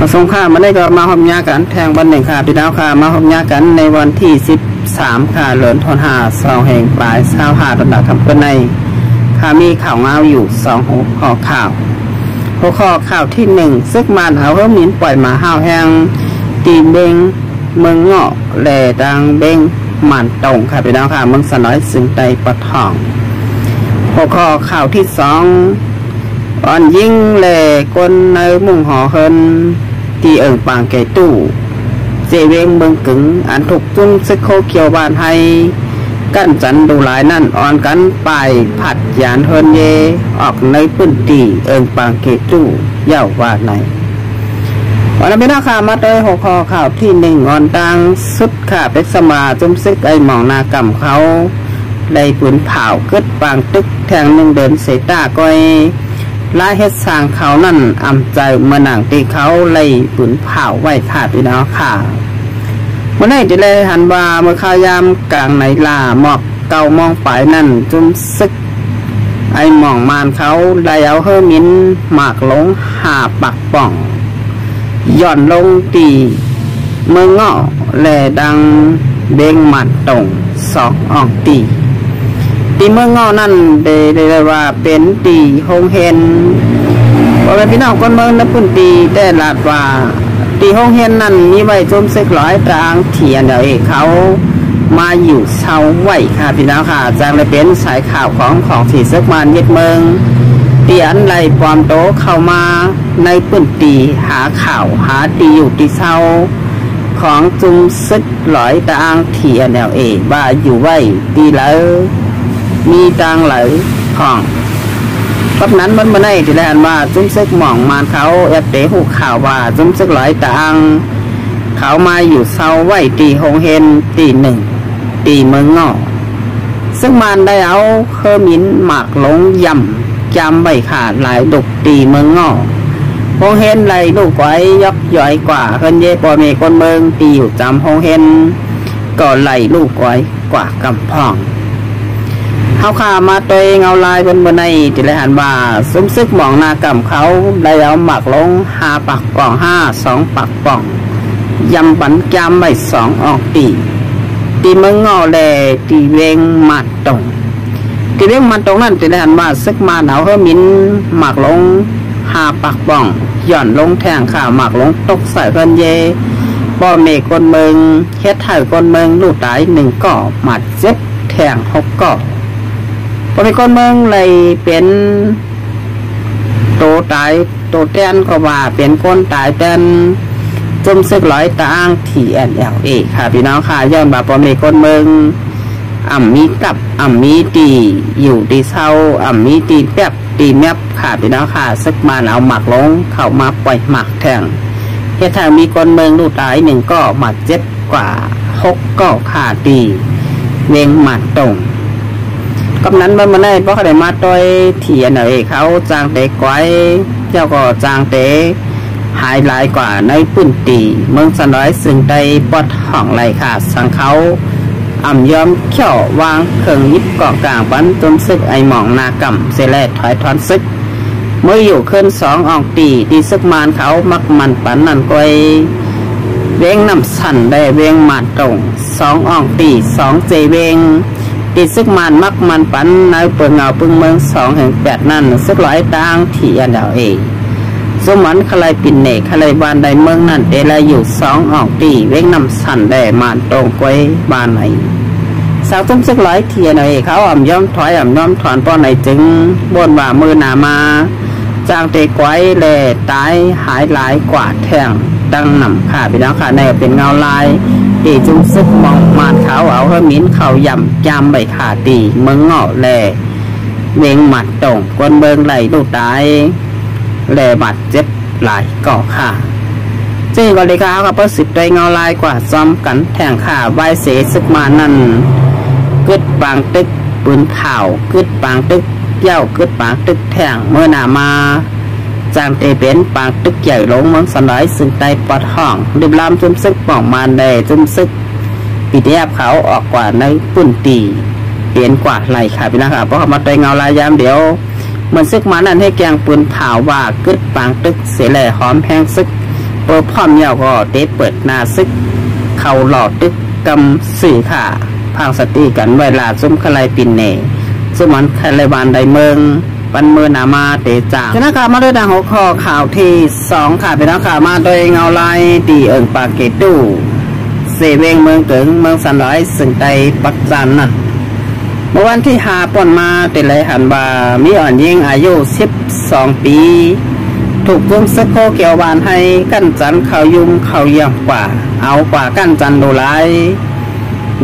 มาสงข้ามาได้ก็มาหอมยากันแทงวันหนึ่งค่ะพี่น้องค่ะมาหอมยากันในวันที่13ค่ะเหลือนทน5 2แห่งปลาย25ระดับคำเพื่อนในค่ะมีข่าวเงาอยู่2หัวข้อข่าวหัวข้อข่าวที่1ซึกมันเอาเพิ่มมินปล่อยมาห้าวแห้งตีเบงเมืองเงาะแหล่ดังเบงหมันตรงค่ะพี่น้องค่ะเมืองสน้อยสึงไตปะทองหัวข้อข่าวที่2อ่อนยิ่งแหล่กลในมุ่งหอเฮินตีเอิงปางแก่ตู้เจเวงเมืองกึ่งอันถูกจุ้มซึกโคเขียวบานให้กั้นจันดูหลายนั่นอ่อนกันไปผัดยานเฮินเยออกในพื้นตีเอิงปางแก่ตู้เย่าว่าไหนวันนี้นะค่ะมาได้หัวข้อข่าวที่1อ่อนดังสุดค่ะเป็กสมาจุ้มซึกไอหมองนากำเขาได้ปืนเผาเกิดปางตึกแทง1เดินเสตาก้อยลายเฮ็ดสร้างเขานั่นอำใจเมื่อหนังตีเขาไล่ปืนเผาไว้ค่ะพี่น้องค่ะเมื่อไหร่จะเลยหันว่าเมื่อข้ายามกลางไหนลาหมอกเก่ามองไปนั่นจุ้มซึกไอหมองมานเขาได้เอาเฮอมินหมากลงหาปักป่องย่อนลงตีเมืองเงาะแหล่ดังเบงหมัดตรง2อ่องตีเมืองเงาะนั่นได้ว่าเป็นตีฮงเฮนพอเป็นพี่น้องคนเมืองนับปุ่นตีได้ลาดว่าตีฮงเฮนนั่นมีไว้จมซึกร้อยตรางเถียนเดี๋ยวเอกเขามาอยู่เช่าไว้ค่ะพี่น้องค่ะจางเลยเป็นสายข่าวของสีซึกมานยึดเมืองตีอันไรปลอมโตเข้ามาในปุ่นตีหาข่าวหาตีอยู่ตีเช่าของจุมซึกร้อยตรางเถียนเดี๋ยวเอกว่าอยู่ไว้ตีแล้วมีตังไหลของกับนั้นมันมาได้ที่แรกว่าจุ้มซึกหม่องมานเขาแอบเตะหูข่าวว่าจุ้มซึกหลายตังเขามาอยู่เศร้าไว้ตีหงเฮนตี1ตีเมืองเงาะซึ่งมันได้เอาเคอมินหมากลงย่ำจำใบขาดหลายดุกตีเมืองเงาะหงเฮนไหลลูกไว้ยักย่อยกว่าเฮินเย่ปอเมคนเมืองตีอยู่จำหงเฮนก็ไหลลูกไว้กว่ากำพองเขาขามาตัวเองเอาลายบนบนในที่ไรหันว่าซุ้มซึกหมองนากำเขาได้เอาหมักลง5ปักป่อง2ปักป่องยำบันจำใบ2ออกตีเมืองเงาแลตีเวงมัดตรงตีเวงมัดตรงนั่นที่ไรหันว่าซึกมาหนาวเฮมินหมักลง5ปักป่องหย่อนลงแทงขาหมักลงตกใส่กันเยป้อเมกนเมืองเฮ็ดไถ่กนเมืองลูกตาย1ก่อหมัดเจ็บแทง6ก่อพอเป็นคนเมืองเลยเป็นโตตายโตแตนก็ว่าเป็นคนตายแตนจุ่มซึกร้อยตาอ้างTNLAค่ะพี่น้องค่ะย้อนว่าพอเป็นคนเมืองมีกับมีตีอยู่ตีเศร้ามีตีแป๊บตีแมบค่ะพี่น้องค่ะซึกมาเอาหมักลงเข้ามาปล่อยหมักแทงเฮ็ดทางมีคนเมืองลูกตาย1ก็หมัดเจ็บกว่า6ก็ขาตีเวงหมัดตรงกำนั้นมันมาได้เพราะเขาได้มาต้อยเถียนเอกเขาจางเตะไว้เจ้าก็จางเตะหายหลายกว่าในปุ่นตีเมืองสน้อยซึ่งได้ปอดห้องไหลขาดสังเขายอมเขี่ยววางเครื่องยิบเกาะกลางบันจนซึกไอหมองนากำเสแลถอยทอนซึกเมื่ออยู่ขึ้น2ออกตีซึกมานเขามักมันปันนั่นก้อยเวงน้ำสั่นได้เวงมาตรง2ออก2เจเวงตีซึกมันมักมันปันในเปิงเงาปึงเมือง2แห่ง8นั่นซึกหลายต่างที่อันดาวเอสมันขลายปินเนขลายบานใดเมืองนั่นเดลายอยู่2ออกตีเว้งน้ำสั่นได้มันตรงก้อยบานไหนสาวต้มซึกหลายที่อันดาวเอเขาย่อมถอยย่อมถอนป้อนไหนจึงบนว่ามือหนามาจางเตะก้อยแลตายหายหลายกว่าแทงดังหนำค่ะพี่น้องค่ะในเป็นเงาลายตีจุงซึกมองมาเขาเอาเฮมินเขาย่ำจำใบขาตีเมืองเงาะแลเวงหมัดตรงกวนเบิงไหลลูกตายแลบาดเจ็บหลายก่อค่ะซึ่งก็เลยค่ะเขาประสิทธิ์ได้เงาลายกว่าซ้อมกันแทงขาใบเสซึกมานั่นกึดปางตึกปืนเผากึดปางตึกเย้ากึดปางตึกแทงเมื่อหนามาจางเตเป็นปางตึกใหญ่ลงเมืองสน้อยซึ่งไตปอดห้องดิบลามจุ่มซึกป่องมานได้จุ่มซึกปีเดียบเขาออกกว่าในปุ่นตีเปลี่ยนกว่าไหลค่ะพี่นะครับเพราะเขามาตัวเงาลายยามเดียวมันซึกมานั่นให้แกงปืนเผาว่ากึดปางตึกเสแหล่หอมแห้งซึก เปิดพร้อมเยาก็เตะเปิดหน้าซึกเขาหลอดตึกกำสื่อค่ะพังสติกันเวลาซุ้มคลายปินเนซุ้มมันคลายบานใดเมืองปันเมือนามาเตจางชนะการมาด้วยดังหัวข้อข่าวที่2ค่ะเป็นนักข่าวมาโดยเงาลายตีเอิงปากเกตูเสเวงเมืองเกิงเมืองสันร้อยสึงไตปักจันนั่นเมื่อวันที่5ป่นมาเตะเลยหันบามีอ่อนยิงอายุ12 ปีถูกกุ้งสะโคเกี่ยวบานให้กั้นจันเขายุ่มเขาเยี่ยมกว่าเอากว่ากั้นจันดูไล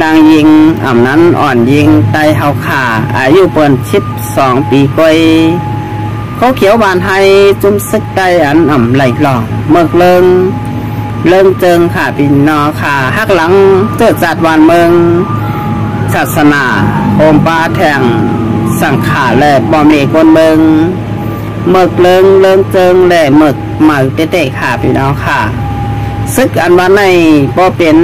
นางยิงอ่ำนั้นอ่อนยิงไตเฮาขาอายุเปิ่น12 ปีก้อยเขาเขียวบานให้จุ่มซึกไตอันอ่ำไหลหลอกเมือกเลิงเจิงขาปินนอขาหักหลังเจิดจัดวานเมืองศาสนาโอมปาแทงสังขาและบอมเอกคนเมืองเมือกเลิงเจิงและเมือกหมาเตะขาปินนอขาซึกอันวันในบ่เป็น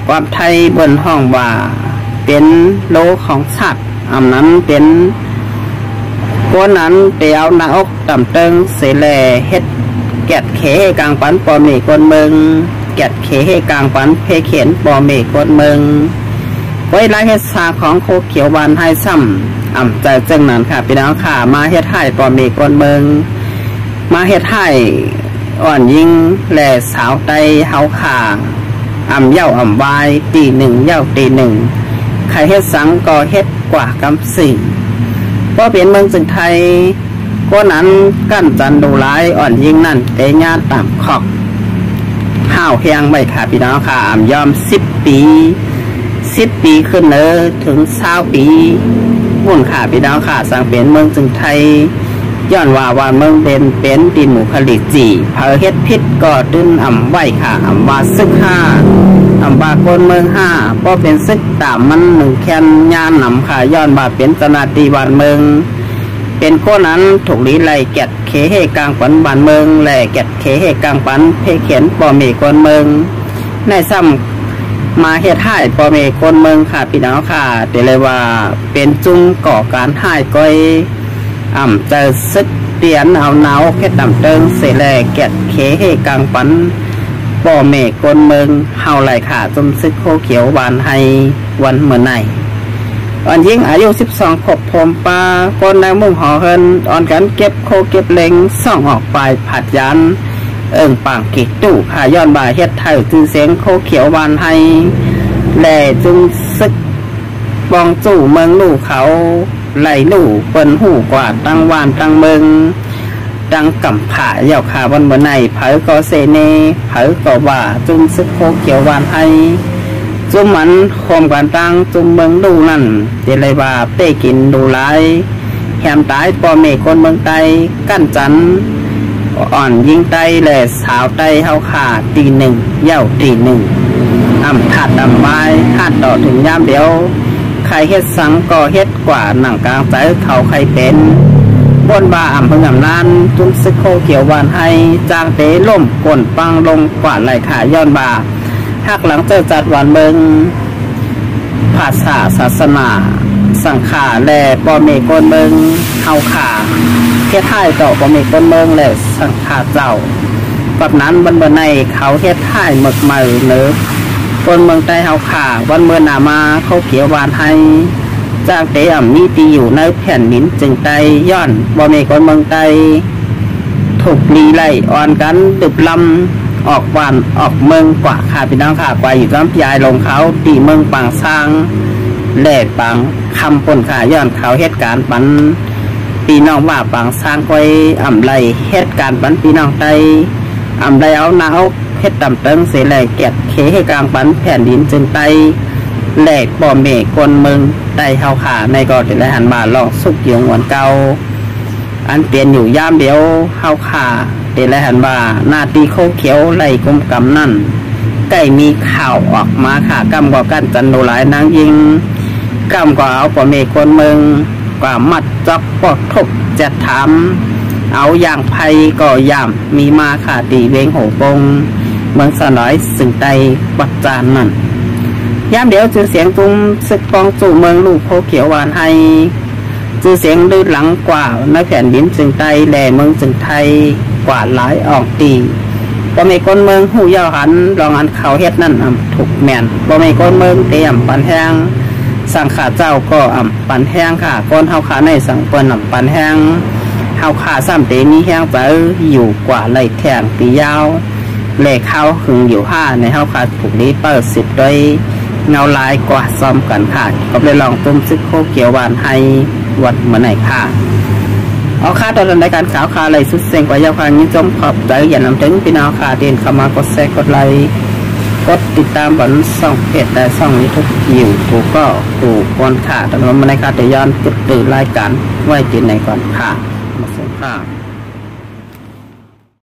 ความไทยบนห้องว่าเป็นโลของสัตว์อันนั้นเป็นคนนั้นเตียวนาอกต่ำเติงเสแลเฮ็ดแกดเขกลางปันปอเมคนเมืองแกดเขกลางปันเพเขียนปอเมคนเมืองไว้ไล่เฮ็ดซาของโคเขียวบานให้ซ้ำอ่ำใจจึงนั้นค่ะพี่น้องค่ะมาเฮ็ดให้ปอเมคนเมืองมาเฮ็ดให้อ่อนยิงแหล่สาวไตเฮาขาอ่ำเย่าอ่ำวายตีหนึ่งเย่าตีหนึ่งใครเฮ็ดสังก็เฮ็ดกว่ากำสี่ก็เป็นเมืองจึงไทยก็นั้นกั้นจันดูร้ายอ่อนยิงนั่นเตะญาติตามขอกห้าวเพียงไม่ขาพี่น้องค่ะอ่ำยอม10 ปีขึ้นเนอถึง20 ปีวุ่นขาพี่น้องค่ะสังเป็นเมืองจึงไทยย้อนว่าเมืองเป็นดินหมู่ผลิตจีเผอเฮ็ดพิษก็ตื้นอ่ำไหวค่ะอ่ำว่าซึก5อ่ำว่าคนเมือง5ก็เป็นซึกตามมัน1แคนยานนำค่ะย้อนว่าเป็นจนาตีวันเมืองเป็นคนนั้นถูกลีไล่แกดเขเฮกลางปันบานเมืองและแกดเขเฮกลางปันเพเขียนปอเมคนเมืองในซ้ำมาเฮ็ดให้ปอเมคนเมืองค่ะพี่น้องค่ะแต่เลยว่าเป็นจุงก่อการให้ก้อยอ่ำจะซึกเตียนเอาเนาแค่ต่ำเติงเสแลแกดเขเฮกลางปันปอเมคนเมืองเฮาไหลขาจมซึกโคเขียวบานให้วันเมื่อไหนอ่อนยิงอายุ12 ขวบผมปลาคนในมุ่งหอเฮินอ่อนกันเก็บโคเก็บเล็งส่องออกไปผัดยันเอิงปางกิตู่ขาย้อนบ่าเฮ็ดไทยจือเสียงโคเขียวบานให้แหล่จุงซึกบองจู่เมืองลู่เขาไหลลู่เปิ้นหูกว่าตั้งวานตั้งเมืองดังกำผาเยาขาวันบนในเผยก็เสเนเผยก็ว่าจุงซึกโคเขียวบานให้จุ่มมันโคมกันตั้งจุ่มเมืองดูนั่นเจริญว่าเป้กินดูไลแหมตายปอเมฆคนเมืองไตกั้นจันอ่อนยิงไตและสาวไตเฮาขาตีหนึ่งเย่าตีหนึ่งอ่ำถัดดำไม้ถัดต่อถึงยามเดียวใครเฮ็ดสังก็เฮ็ดกว่าหนังกลางใจเขาใครเป็นบนบ่าอ่ำพึ่งอ่ำนั้นจุ่มซึกโคเขียววานให้จางเตะล่มก่นปังลงกว่าไหลขาย้อนบ่าหักหลังเจอจัดวันเมืองภาษาศาสนาสังขาและปอเมกนเมืองเฮาขาเฮ็ดให้ต่อปอเมกนเมืองและสังขาเจ้ากับนั้นบนในเขาเฮ็ดให้หมึกใหม่เนื้อคนเมืองใต้เฮาขาวันเมื่อนามาเขาเขียววานให้จ้างเตะอ่ำมีตีอยู่ในแผ่นดินจึงไตย้อนปอเมกนเมืองไตถูกลีไล่อ่อนกันตึบลำออกวันออกเมืองกว่าค่ะพี่น้องค่ะกว่าอยู่น้ำยายลงเขาตีเมืองปางสร้างแหล่ปังคำปนขาย้อนเขาเหตุการณ์ปันปีน้องว่าปางสร้างก้อยอ่ำไรเหตุการณ์ปันปีน้องไตอ่ำไรเอาหนาวเฮ็ดต่ำเติงเสแหล่แกดเขให้กลางปันแผ่นดินจึงไตแหล่ปอเมกนเมืองไตเฮาขาในกอดและหันมาลองสุกเยียงหวนเก่าอันเปลี่ยนอยู่ย่ามเดียวเฮาขาเตะและหันบ่าหน้าตีโคเขียวไหลกลมกำนั่นใกล้มีข่าวออกมาค่ะกำกว่ากันจันโดหลายนางยิงกำกว่าเอาปอเมคนเมืองกว่ามัดจอกปอกทบจะถามเอาอย่างไพก็ย่ำมีมาค่ะตีเวงโหปงเมืองสนอยสึงไตปัจจานนั่นย่ามเดียวจือเสียงตุ้มซึกปองจู่เมืองลูกโคเขียวหวานให้จือเสียงดื้อหลังกว่าในแผ่นดินจึงไตแหล่เมืองจึงไทยกว่าหลายออกตี บ่มีก้นเมืองหูยาวหันรองอันเขาเฮ็ดนั่นถูกแม่นบ่มีก้นเมืองเตรียมปันแห้งสั่งขาเจ้าก็ปันแห้งค่ะก้นเฮาขาในสั่งเปิ้นปันแห้งเฮาขาซ้ำเตมีแห้งไปอยู่กว่าไหลแทงปียาวเลขเขาหึงอยู่5ในเฮาขาถูกนี้เปิด10ด้วยเงาลายกว่าซ้อมกันค่ะก็เลยลองต้มซึกโคเกี่ยวหวานให้วัดมื้อไหนค่ะเอาค่าตอนรายการข่าวค่าอะไรสุดเซ็งกว่ายาวค่านี้จมขอบใจอย่านำถึงพี่น้องค่ะเดินเข้ามากดแชร์กดไลค์กดติดตามบนช่องเพจและช่องยูทูบอยู่ถูกก็ถูกคนค่ะตอนนี้มาในค่าแต่ย้อนติดตื่นรายการไว้จีนในก่อนค่ะมาส่งค่ะ